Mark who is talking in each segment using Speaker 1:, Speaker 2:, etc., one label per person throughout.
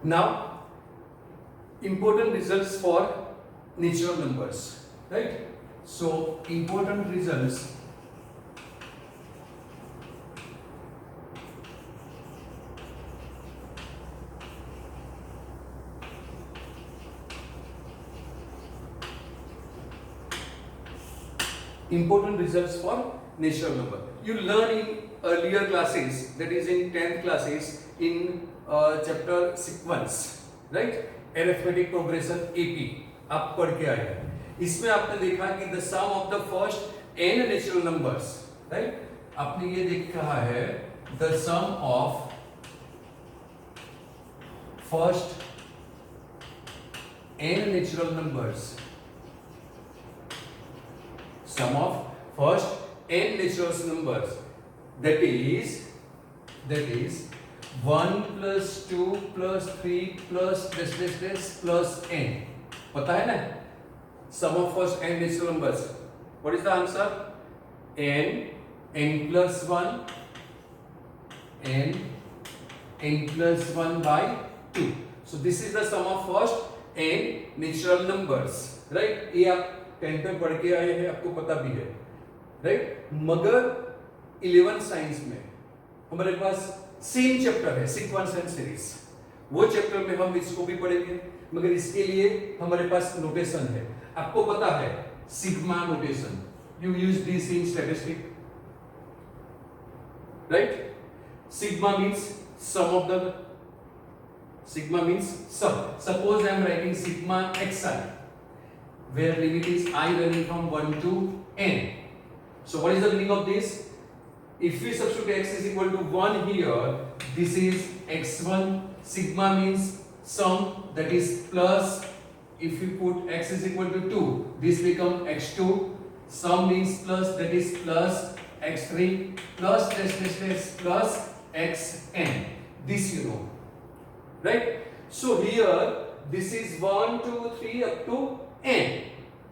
Speaker 1: Now, important results for natural numbers, right? So, important results for natural number. You learn in earlier classes, that is in 10th classes, in chapter sequence, right? Arithmetic progression AP आप पढ़ के आए हैं. इसमें आपने देखा कि the sum of the first n natural numbers, right? आपने ये देखा है the sum of first n natural numbers, sum of first n natural numbers, that is 1 plus 2 plus 3 plus plus n. पता है ना? Sum of first n natural numbers. What is the answer? n plus 1, n plus 1 by 2. So this is the sum of first n natural numbers, right? ये आप 10th में पढ़ के आए हैं, आपको पता भी है, राइट? मगर 11 साइंस में हमारे पास सेम चैप्टर है सीक्वेंस एंड सीरीज. वो चैप्टर में हम इसको भी पढ़ेंगे, मगर इसके लिए हमारे पास नोटेशन है. आपको पता है sigma notation. You use this in statistic, right? Sigma means sum of the sigma means sum. Suppose I am writing sigma xi, where limit is I running from 1 to n. So what is the meaning of this? If we substitute x is equal to 1 here, this is x1. Sigma means sum, that is plus. If we put x is equal to 2, this become x2. Sum means plus, that is plus x3 plus plus xn. This you know, right? So here this is 1 2 3 up to n.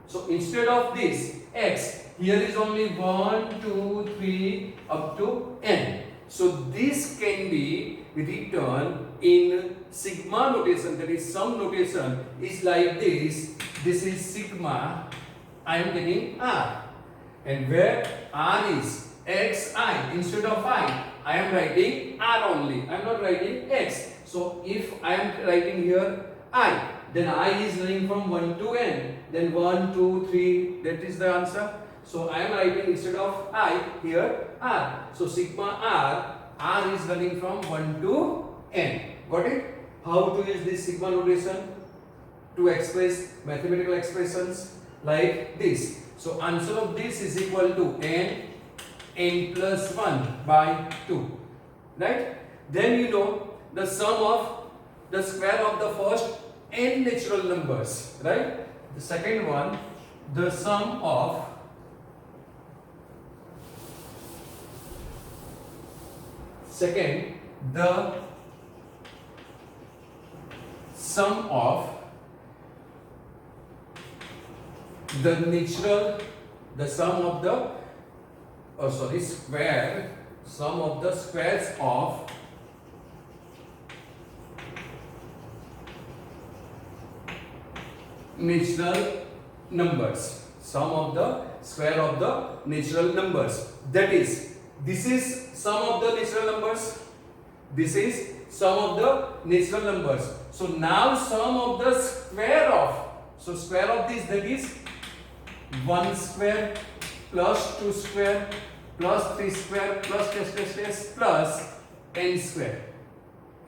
Speaker 1: So instead of this x, here is only 1 2 3 up to n. So this can be written in sigma notation, that is sum notation is like this. This is sigma, I am taking r, and where r is xi, instead of I am writing r only, I am not writing x. So if I am writing here I, then I is running from 1 to n, then 1 2 3, that is the answer. So I am writing instead of I here r. So sigma r is running from 1 to n. Got it? How to use this sigma notation to express mathematical expressions like this? So answer of this is equal to n plus 1 by 2, right? Then you know the sum of the square of the first n natural numbers, right? The second one, the sum of sum of the squares of natural numbers. Sum of the square of the natural numbers. That is, this is sum of the natural numbers. This is sum of the natural numbers. So now sum of the square of. So square of this, that is 1 square plus 2 square plus 3 square plus plus n square,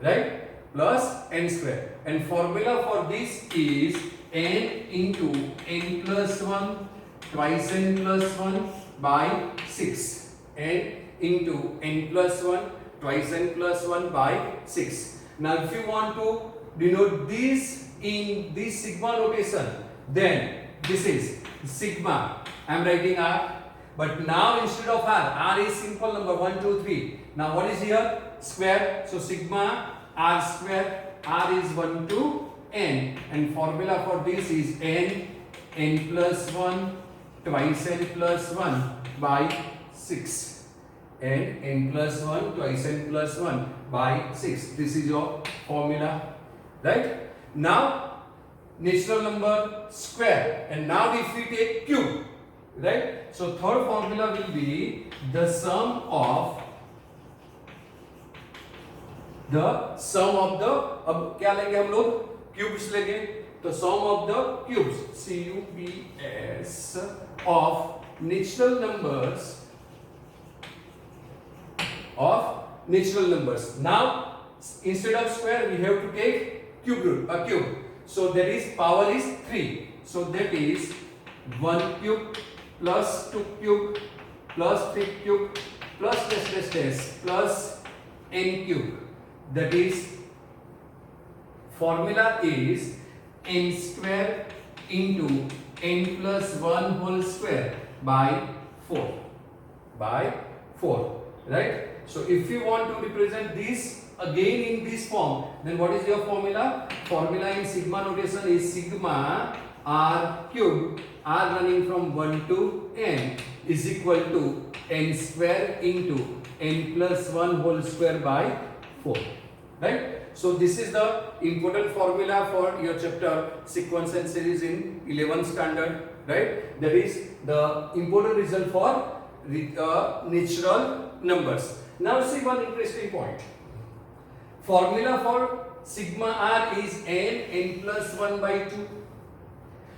Speaker 1: right? Plus n square. And formula for this is n into n plus 1 twice n plus 1 by 6. n into n plus 1 twice n plus 1 by 6. Now if you want to denote this in this sigma notation, then this is sigma. I am writing r, but now instead of r is simple number 1 2 3. Now what is here? Square. So sigma r square. R is 1 to n, and formula for this is n plus 1 twice n plus 1 by 6. n plus 1 twice n plus 1 by 6. This is your formula. right? Now natural number square, and now if we take cube, right? So third formula will be the sum of the अब क्या लेंगे हम लोग, cubes लेंगे, तो sum of the cubes CUBS of natural numbers. Now instead of square we have to take cube root, a cube. So that is power is 3. So that is 1 cube plus 2 cube plus 3 cube plus dash plus n cube. That is formula is n square into n plus 1 whole square by 4. Right? So if you want to represent this again in this form, then what is your formula? Formula in sigma notation is sigma r cube, r running from 1 to n, is equal to n square into n plus 1 whole square by 4. Right? So this is the important formula for your chapter sequence and series in 11th standard, right? That is the important result for natural numbers. Now see one interesting point. Formula for sigma r is n plus 1 by 2.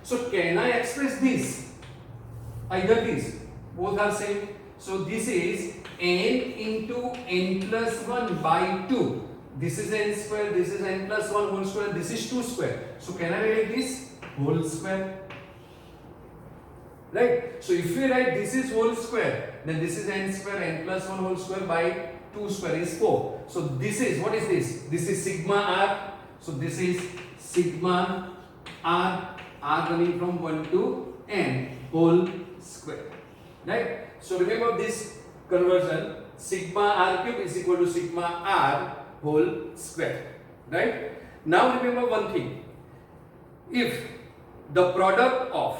Speaker 1: So can I express this? Either this, both are same. So this is n into n plus 1 by 2. This is n square, this is n plus 1 whole square, this is 2 square. So can I write this whole square? Right? So if we write this is whole square, then this is n square, n plus 1 whole square by 2 square is 4. So this is, what is this? This is sigma r. So this is sigma r, r running from 1 to n whole square. Right? So remember this conversion, sigma r cube is equal to sigma r whole square. Right? Now remember one thing. If the product of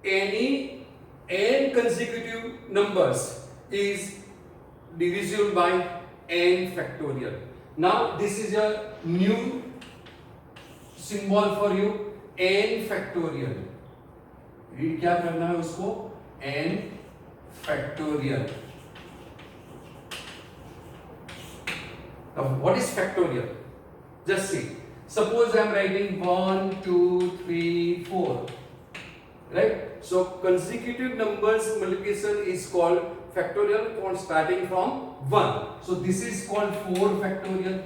Speaker 1: any n consecutive numbers is divisible by n factorial. Now this is a new symbol for you, n factorial. Read क्या करना है उसको, n factorial. Now what is factorial? Just see. Suppose I am writing 1, 2, 3, 4. Right? So consecutive numbers multiplication is called factorial for starting from 1. So this is called 4 factorial.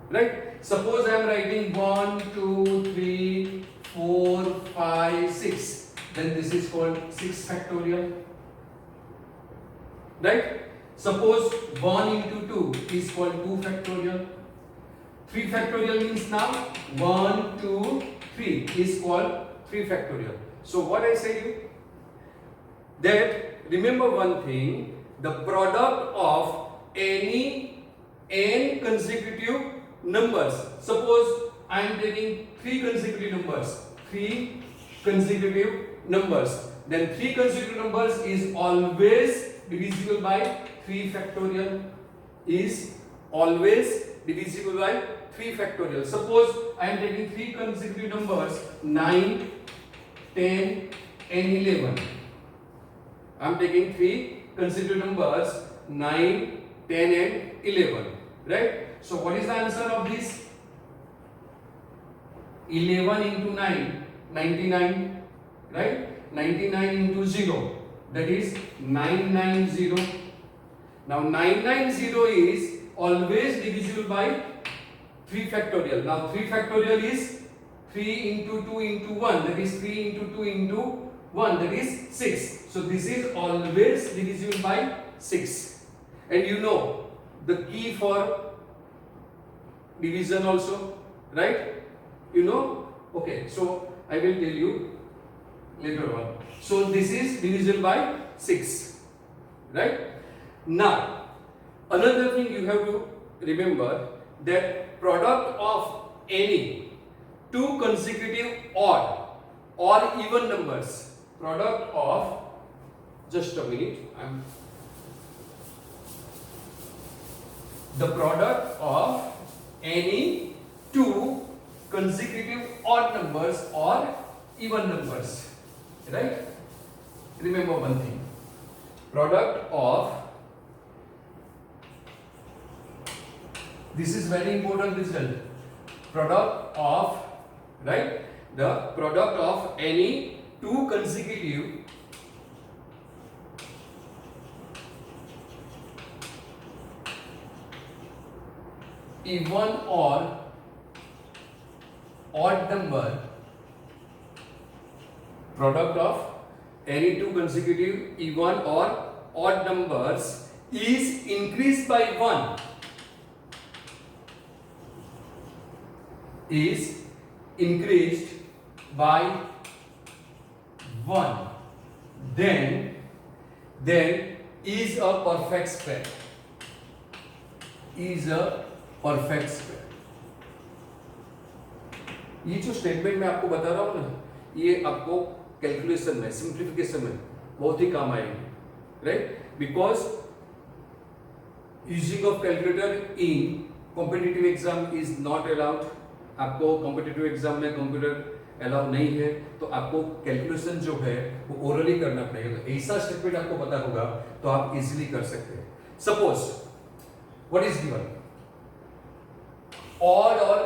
Speaker 1: Right? Suppose I am writing 1, 2, 3, 4, 5, 6. Then this is called 6 factorial. Right? Suppose 1 into 2 is called 2 factorial. 3 factorial means now 1, 2, 3 is called 3 factorial. So what I say you, that remember one thing, the product of any n consecutive numbers. Suppose I am taking 3 consecutive numbers, 3 consecutive numbers. Then 3 consecutive numbers is always divisible by 3 factorial, is always divisible by 3 factorial. Suppose I am taking 3 consecutive numbers 9, 10 and 11. I am taking 3 consecutive numbers 9, 10 and 11. Right? So what is the answer of this? 11 into 9, 99. Right? 99 into 0. That is 990. Now 990 is always divisible by 3 factorial. Now 3 factorial is 3 into 2 into 1. That is 3 into 2 into 1. That is 6. So this is always divisible by 6. And you know the key for division also. Right? You know? Okay. So I will tell you later on. So this is divisible by 6. Right? Now, another thing you have to remember, that product of any 2 consecutive odd or even numbers, product of, just a minute, the product of any two consecutive odd numbers or even numbers, right? Remember one thing, product of, this is very important result, product of, right, the product of any two consecutive even or odd number, product of any two consecutive even or odd numbers is increased by 1, is increased by 1, then is a perfect square, is a perfect square. ये जो statement मैं आपको बता रहा हूं ना, ये आपको कैलकुलेशन में, सिंप्लीफिकेशन में बहुत ही काम आएंगे, right? Because using of calculator in competitive exam is not allowed. आपको कॉम्पिटिटिव एग्जाम में कंप्यूटर अलाउ नहीं है, तो आपको कैलकुलेशन जो है वो ओरली करना पड़ेगा. तो ऐसा स्टेटमेंट आपको पता होगा तो आप इजीली कर सकते हैं. Suppose what is given, odd or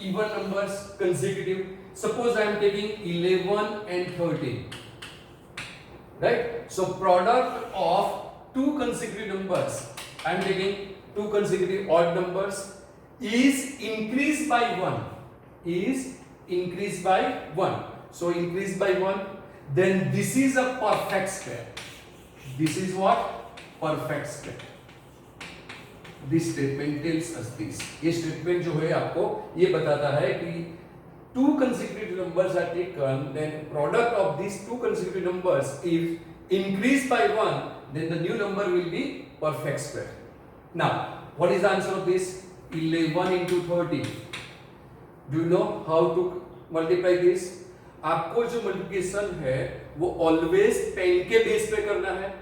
Speaker 1: even numbers consecutive. Suppose I am taking 11 and 13, right? So product of two consecutive numbers, I am taking two consecutive odd numbers, is increased by 1, is increased by 1. So increased by 1, then this is a perfect square. This is what? Perfect square. This statement tells us this. ये statement जो है आपको ये बताता है कि two consecutive numbers are taken, then product of these two consecutive numbers if increased by 1, then the new number will be perfect square. Now, what is the answer of this? 11 into 13. Do you know how to multiply this? आपको जो multiplication है वो always 10 के base पे करना है.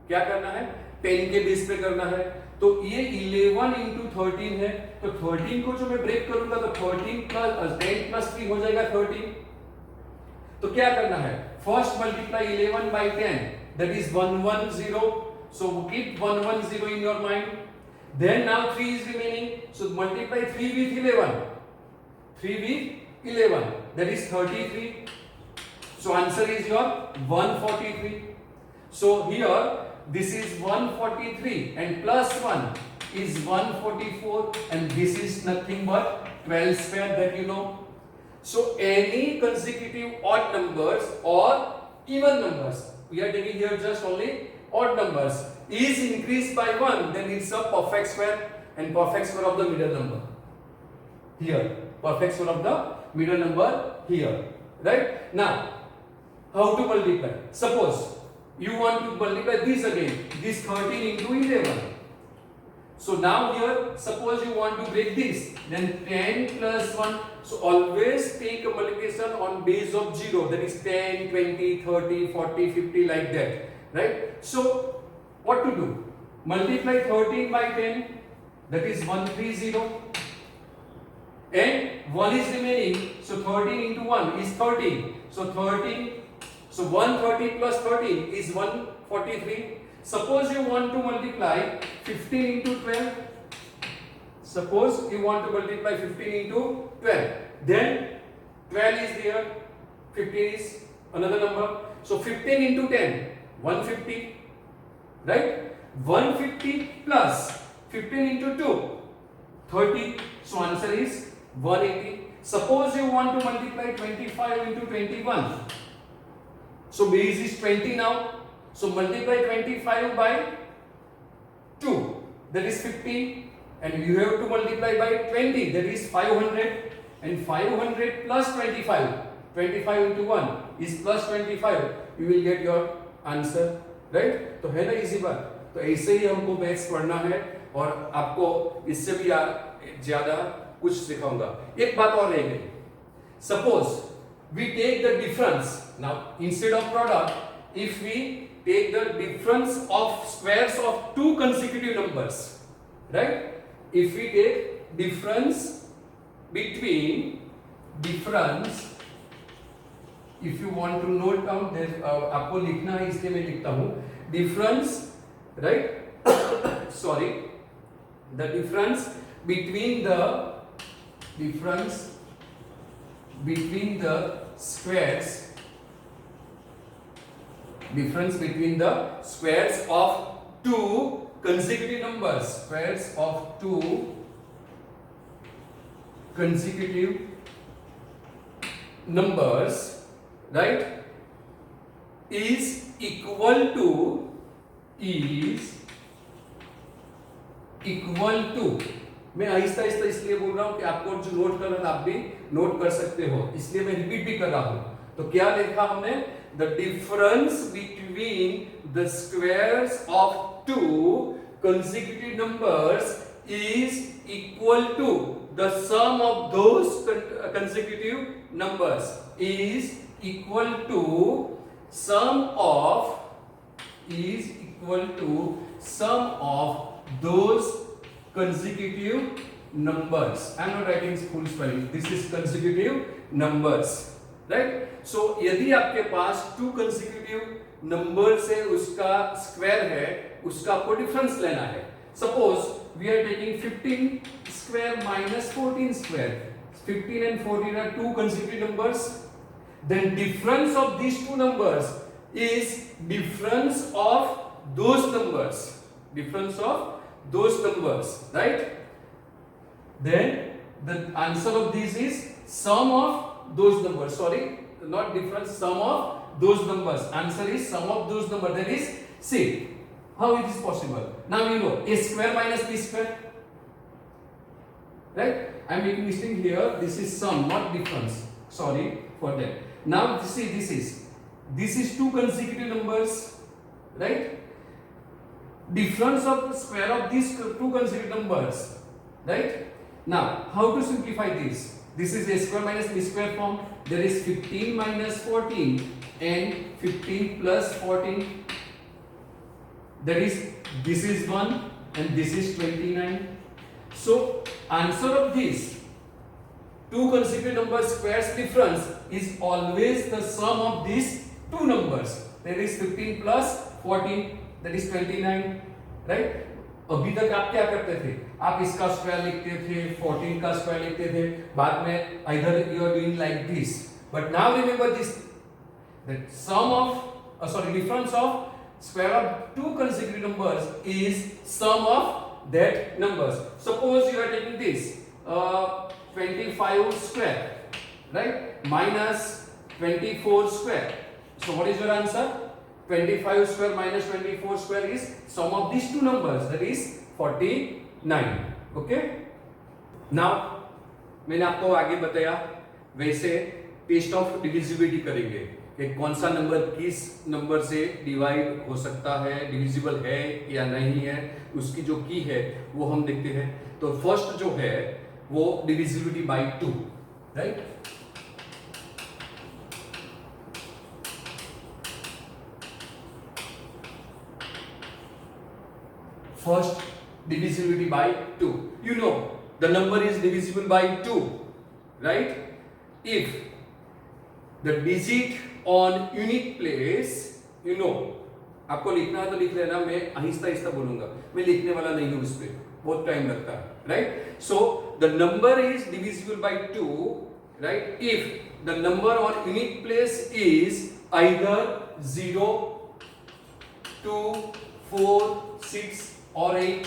Speaker 1: क्या करना है? 10 के बेस पे करना है. तो ये 11 into 13 है, तो 13 को जो मैं ब्रेक करूंगा तो 13 प्लस 10 प्लस 3 हो जाएगा 13. तो क्या करना है? First multiply 11 by 10, that is 110. So keep 110 in your mind. Then now 3 is remaining, so multiply 3 with 11. 3 with 11, that is 33. So answer is your 143. So here this is 143 and plus 1 is 144, and this is nothing but 12 square, that you know. So any consecutive odd numbers or even numbers, we are taking here just only odd numbers, is increased by 1, then it's a perfect square, and perfect square of the middle number here, perfect square of the middle number here, right? Now how to multiply? Suppose you want to multiply this again, this 13 into 11. So now here, suppose you want to break this, then 10 plus 1. So always take a multiplication on base of 0, that is 10, 20, 30, 40, 50, like that, right? So what to do? Multiply 13 by 10, that is 130, and 1 is remaining, so 13 into 1 is 13. So 13, so 130 plus 13 is 143. Suppose you want to multiply 15 into 12. Suppose you want to multiply 15 into 12. Then 12 is there, 15 is another number. So 15 into 10, 150. Right? 150 plus 15 into 2, 30. So answer is 180. Suppose you want to multiply 25 into 21. So base is 20 now. So multiply 25 by 2, that is 50, and you have to multiply by 20, that is 500, and 500 plus 25, 25 into 1 is plus 25. You will get your answer, right? तो है ना easy बात. तो ऐसे ही हमको maths पढ़ना है, और आपको इससे भी ज्यादा कुछ सिखाऊंगा. एक बात और रह गई. Suppose we take the difference. Now instead of product, if we take the difference of squares of two consecutive numbers, right? If we take difference between difference, if you want to note down there, आपको लिखना है इसलिए मैं लिखता हूं difference, right? Sorry, the difference between the squares, difference between the squares of two consecutive numbers, squares of two consecutive numbers, right, is equal to मैं आहिस्ता आहिस्ता इसलिए बोल रहा हूं कि आपको जो नोट कर रहा था आप भी नोट कर सकते हो, इसलिए मैं रिपीट भी कर रहा हूं। तो क्या लिखा हमने? The difference between the squares of two consecutive numbers is equal to the sum of those consecutive numbers is equal to sum of those consecutive numbers. I am not writing full spelling. This is consecutive numbers, right? So यदि आपके पास two consecutive numbers है, उसका square है, उसका आपको difference लेना है। Suppose we are taking 15 square minus 14 square. 15 and 14 are two consecutive numbers. Then difference of these two numbers is difference of those numbers. Difference of those numbers, right? Then the answer of this is sum of those numbers. Sorry, not difference, sum of those numbers. Answer is sum of those numbers. That is C. How it is possible? Now you know a square minus b square, right? I am making mistake here. This is sum, not difference. Sorry for that. Now see, this is two consecutive numbers, right? Difference of the square of these two consecutive numbers, right? Now how to simplify this? This is a square minus b square form. There is 15 minus 14 and 15 plus 14. That is, this is 1 and this is 29. So answer of this two consecutive numbers squares difference is always the sum of these two numbers. That is 15 plus 14, that is 29, right? अभी तक आप क्या करते थे? आप इसका square लिखते थे, 14 का स्क्वायर लिखते थे, बाद में either you are doing like this. But now remember this, that difference of square of two consecutive numbers is sum of that numbers. Suppose you are taking this 25 square, right, minus 24 square. So what is your answer? 25 square minus 24 square is sum of these two numbers, that is 49. Okay? Now मैंने आपको आगे बताया वैसे test of divisibility करेंगे कि कौन सा number किस नंबर से डिवाइड हो सकता है, डिविजिबल है या नहीं है, उसकी जो की है वो हम देखते हैं। तो फर्स्ट जो है वो divisibility bye 2, right? First, divisibility by 2. You know the number is divisible by 2, right? If the digit on unit place, you know, आपको लिखना है तो लिख लेना, मैं आहिस्ता आहिस्ता बोलूंगा, मैं लिखने वाला नहीं हूं, उस पर बहुत टाइम लगता है, right? So the number is divisible by 2, right? If the number on unit place is either 0, 2, 4, 6 or 8.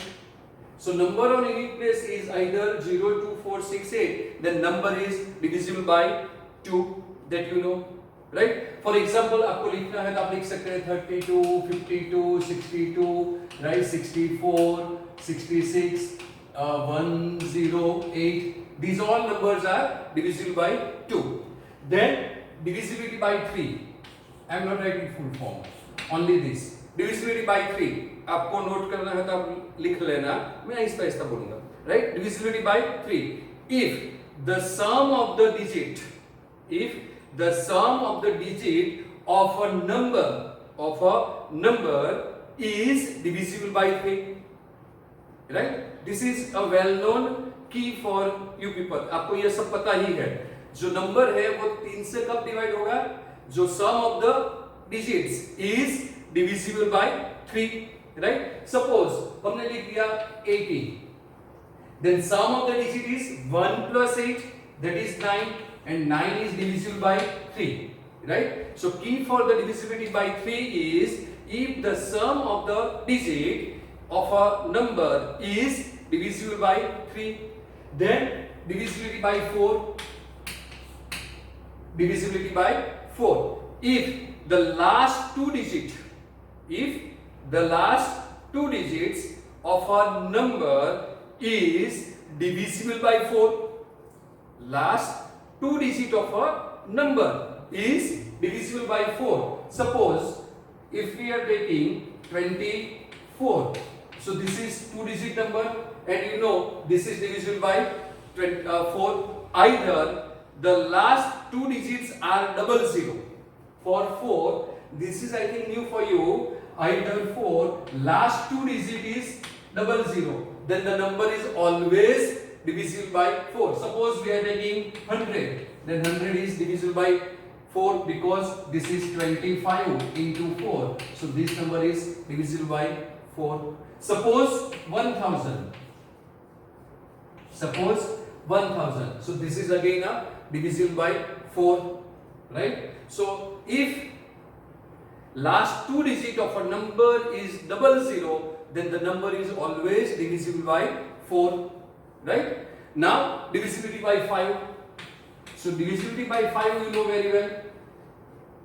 Speaker 1: So number on unit place is either 0, 2, 4, 6, 8. Then number is divisible by 2. That you know, right? For example, आपको लिखना है तो आप लिख सकते हैं 32, 52, 62, right? 64, 66, 108. These all numbers are divisible by 2. Then divisibility by 3. I am not writing full form. Only this. Divisibility by 3. आपको note करना है तो आप लिख लेना, मैं आहिस्ता आहिस्ता बोलूंगा, right? Divisibility bye 3. If the sum of the digit of a number is divisible by 3, right? This is a well known की फॉर यू पीपल, आपको ये सब पता ही है, जो नंबर है वो 3 से कब डिवाइड होगा, जो sum of the digits is divisible by 3, right. Suppose हमने लिख दिया 80, then sum of the digit is 1 plus 8, that is 9, and 9 is divisible by 3, right? So key for the divisibility by 3 is if the sum of the digit of a number is divisible by 3, then divisibility by 4, divisibility by 4. If the last two digits of a number is divisible by 4, last two digit of a number is divisible by 4. Suppose if we are taking 24, so this is two digit number and you know this is divisible by 4. Either the last two digits are double zero. For 4, this is I think new for you, either 4 last two digit is double zero, then the number is always divisible by 4. Suppose we are taking 100, then 100 is divisible by 4 because this is 25 into 4, so this number is divisible by 4. Suppose 1000, so this is again a divisible by 4, right? So if last two digit of a number is double zero, then the number is always divisible by 4, right? Now divisibility by 5. So divisibility by 5 you know very well.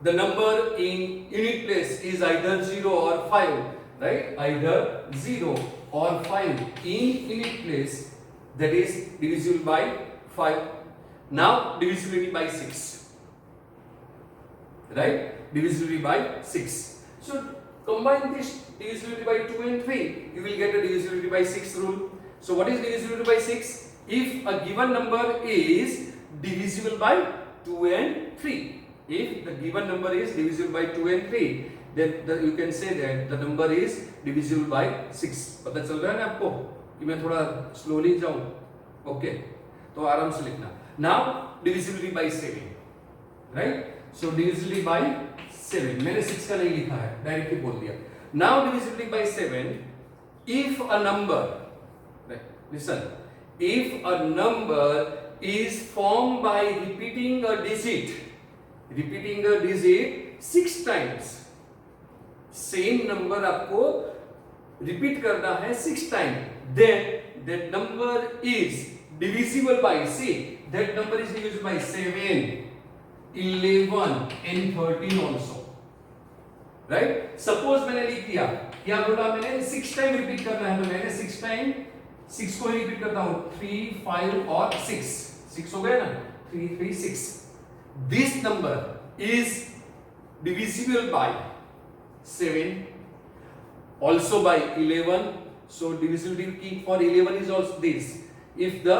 Speaker 1: The number in unit place is either 0 or 5, right? Either 0 or 5 in unit place, that is divisible by 5. Now divisibility by 6, right? Divisibility by 6. So combine this divisibility by 2 and 3, you will get a divisibility by 6 rule. So what is divisibility by 6? If a given number is divisible by 2 and 3, if the given number is divisible by 2 and 3, then you can say that the number is divisible by 6. पता चल रहा है ना आपको कि मैं थोड़ा slowly जाऊं? ओके, तो आराम से लिखना. Now divisibility by 7, right? So divisibility by 7, मैंने 6 का नहीं लिखा है, डायरेक्टली बोल दिया. Now divisibility by 7, if a number, listen, if a number is formed by repeating a digit 6 times, same number आपको repeat करना है 6 times, then that number is divisible by, see, that number is divisible by 7, 11 and 13 also, right? Suppose मैंने लिख दिया, क्या बोला मैंने, 6 time repeat करना है, तो मैंने 6 टाइम 6 को रिपीट करता हूं, 3, 5 और 6 हो गया ना, 3, 3, 6. This number is divisible by 7, also by 11. So divisibility key for 11 is also this: if the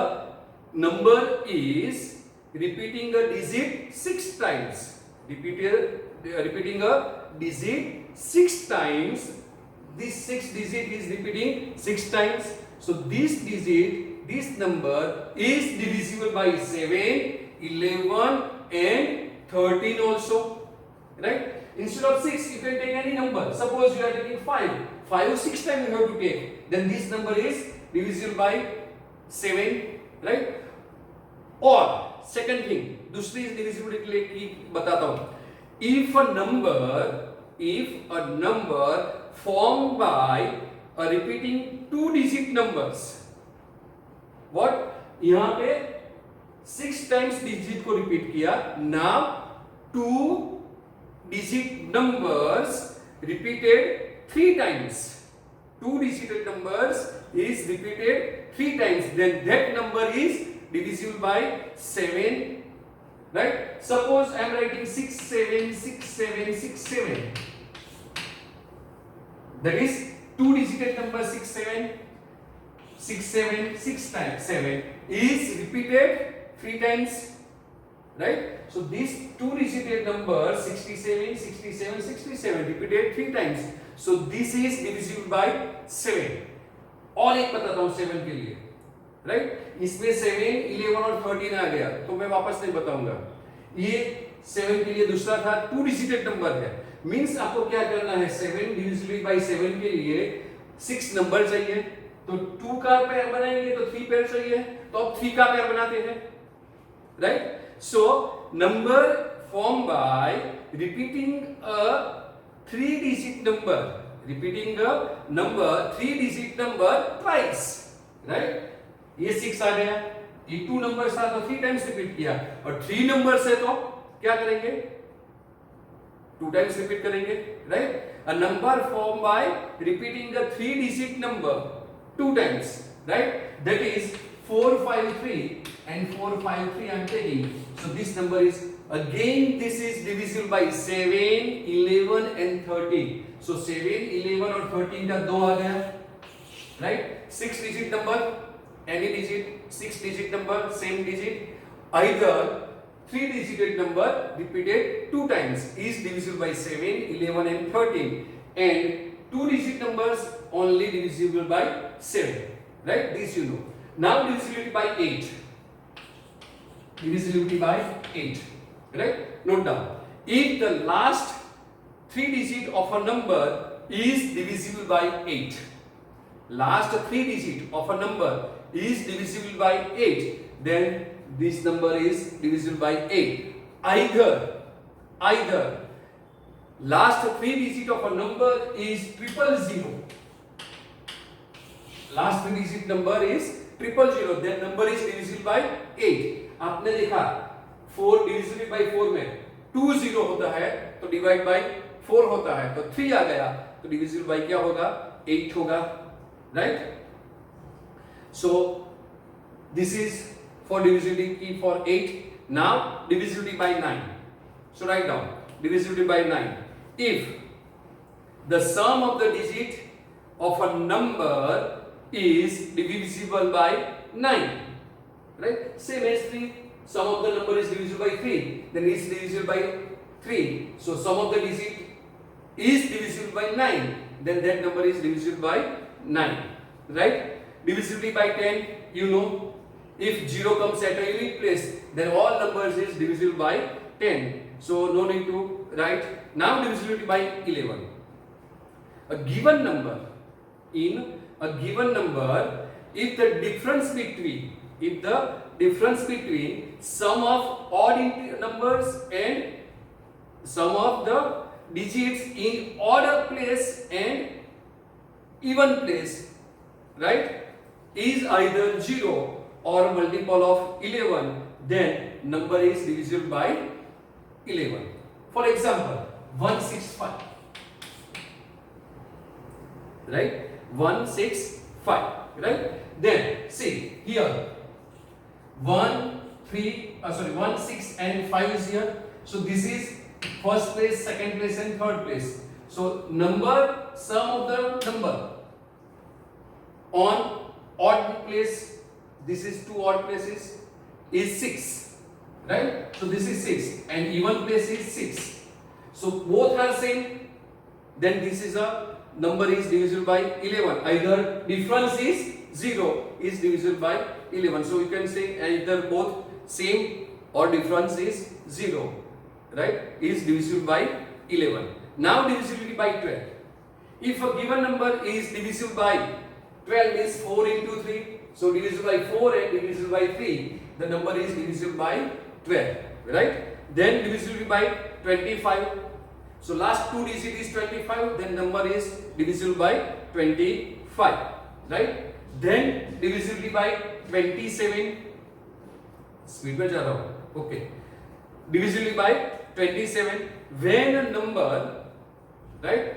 Speaker 1: number is repeating a digit 6 times, repeating a digit 6 times, this 6 digit is repeating 6 times. So this number is divisible by 7, 11 and 13 also, right? Instead of 6, you can take any number. Suppose you are taking 5. 5 6 times you have to take. Then this number is divisible by 7, right? Or second thing, दूसरी divisibility के लिए की बताता हूँ. If a number formed by a repeating two-digit numbers, what? यहाँ पे 6 times digit को repeat किया. Now 2-digit numbers repeated 3 times. 2-digit numbers is repeated 3 times. Then that number is divisible by 7, right? Suppose I am writing 6, 7, 6, 7, 6, 7. That is 2-digit number 6, 7, 6, 7, 6 times 7 is repeated 3 times, right? So this 2-digit number 67, 67, 67 repeated 3 times. So this is divisible by 7. और एक बताता हूँ 7 के लिए. Right. इसमें 7, 11 और 13 आ गया तो मैं वापस नहीं बताऊंगा। ये 7 के लिए दूसरा था, 2 डिजिटेड नंबर है, मींस आपको क्या करना है, 7 डिविजिबल बाय 7 के लिए 6 नंबर चाहिए, तो 2 का पेयर बनाएंगे तो 3 पेयर चाहिए, तो अब 3 का पेयर बनाते हैं, right. So number form by repeating a 3 digit number, repeating a number 3 digit number twice, right. ये 6 आ गया, ये 2 नंबर था तो 3 टाइम्स रिपीट किया, और 3 नंबर से तो क्या करेंगे, 2 टाइम्स रिपीट करेंगे, right. A number form by repeating a 3 digit number 2 times, right? That is 453 and 453 I am taking. So this number is, again this is divisible by 7, 11 and 13. So 7, 11 और 13 का 2 आ गया, right? 6 digit number, any digit, 6 digit number, same digit, either 3 digit number repeated 2 times is divisible by 7, 11 and 13, and 2 digit numbers only divisible by 7, right? This you know. Now divisibility by 8. Divisibility by 8, right? Note down. If the last 3 digit of a number is divisible by 8, last 3 digit of a number is divisible by 8, then this number is divisible by 8. Either last 3 digit of a number is 000. Last 3 digit number is 000. Then number is divisible by 8. आपने देखा 4 divisible by 4 में 2 0 होता है तो divide by 4 होता है, तो 3 आ गया तो divisible by क्या होगा, 8 होगा, right? So this is for divisibility for 8. Now divisibility by 9. So write down divisibility by 9. If the sum of the digit of a number is divisible by 9, right? Same as 3, sum of the number is divisible by 3, then it's divisible by 3. So sum of the digit is divisible by 9, then that number is divisible by 9, right? Divisibility by 10, you know, if 0 comes at a unit place, then all numbers is divisible by 10. So no need to write. Now divisibility by 11. A given number, in a given number, if the difference between sum of odd numbers and sum of the digits in odd place and even place, right, is either 0 or multiple of 11, then number is divisible by 11. For example, 165, right? 165, right? Then see here 1 6 and 5 is here. So this is first place, second place and third place. So number, sum of the number on odd place, this is 2 odd places, is 6, right? So this is 6 and even place is 6. So both are same, then this is a number is divisible by 11. Either difference is 0 is divisible by 11. So you can say either both same or difference is 0, right, is divisible by 11. Now divisibility by 12. If a given number is divisible by 12 is 4 into 3. So divisible by 4 and divisible by 3. The number is divisible by 12. Right? Then divisibility by 25. So last 2 digit is 25. Then number is divisible by 25. Right? Then divisibility by 27. Speed में जा रहा हूँ. Okay. Divisibility by 27. When a number, right?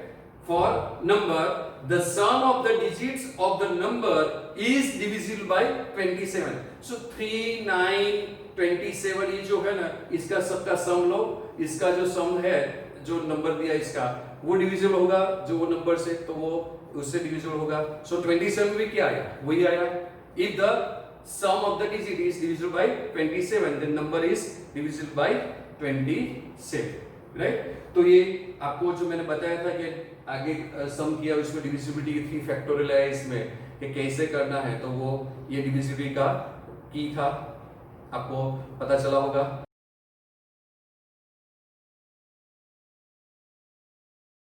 Speaker 1: For number, the sum of the digits of the number is divisible by 27. So 3, 9, 27 ये जो है ना, इसका सबका सम लो, इसका जो सम है, जो नंबर दिया इसका, वो डिविजिबल होगा जो वो नंबर से, तो वो उससे डिविजिबल होगा. So 27 में क्या आया, वही आया. If the sum of the digit is divisible by 27, then number is divisible by 27, right? तो ये आपको जो मैंने बताया था कि आगे सम किया, उसमें डिविजिबिलिटी की 3 फैक्टोरियल है इसमें कि कैसे करना है, तो वो ये डिविजिबिलिटी का की था, आपको पता चला होगा।